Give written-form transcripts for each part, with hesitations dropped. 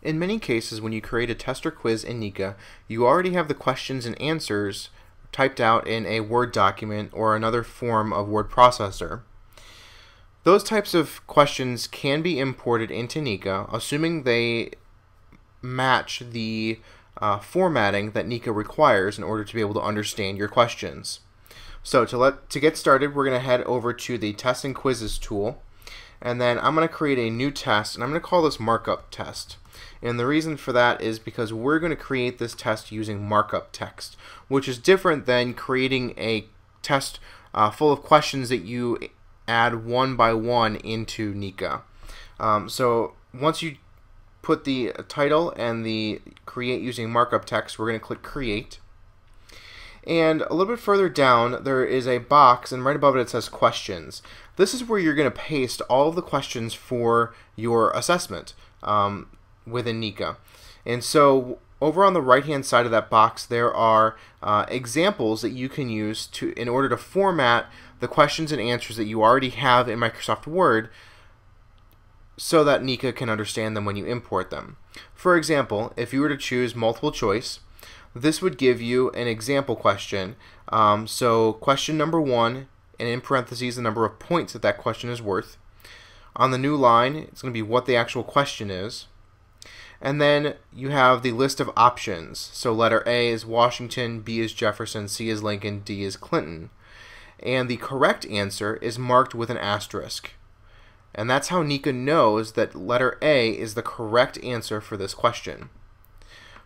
In many cases, when you create a test or quiz in Niihka, you already have the questions and answers typed out in a Word document or another form of word processor. Those types of questions can be imported into Niihka, assuming they match the formatting that Niihka requires in order to be able to understand your questions. So to get started, we're going to head over to the Test and Quizzes tool, and then I'm going to create a new test, and I'm going to call this Markup test. And the reason for that is because we're going to create this test using markup text, which is different than creating a test full of questions that you add one by one into Niihka. So once you put the title and the create using markup text, we're going to click create. And a little bit further down there is a box, and right above it says questions. This is where you're going to paste all of the questions for your assessment within Niihka. And so over on the right hand side of that box there are examples that you can use in order to format the questions and answers that you already have in Microsoft Word so that Niihka can understand them when you import them. For example, if you were to choose multiple choice, this would give you an example question. So question number 1, and in parentheses the number of points that question is worth. On the new line, it's going to be what the actual question is. And then you have the list of options. So letter A is Washington, B is Jefferson, C is Lincoln, D is Clinton. And the correct answer is marked with an asterisk. And that's how Niihka knows that letter A is the correct answer for this question.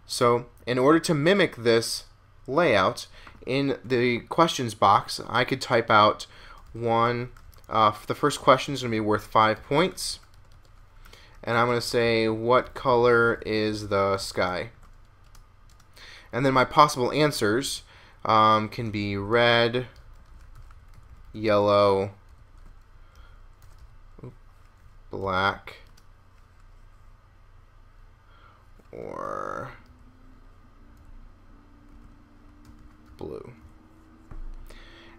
So in order to mimic this layout, in the questions box, I could type out the first question is going to be worth 5 points. And I'm going to say, what color is the sky? And then my possible answers can be red, yellow, black, or blue.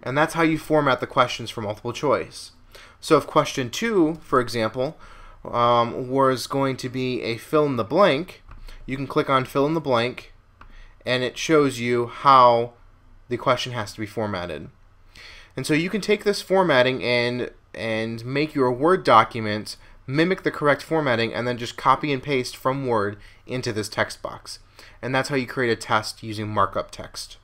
And that's how you format the questions for multiple choice. So if question 2, for example, was going to be a fill in the blank, you can click on fill in the blank and it shows you how the question has to be formatted. And so you can take this formatting and make your Word document mimic the correct formatting and then just copy and paste from Word into this text box. And that's how you create a test using markup text.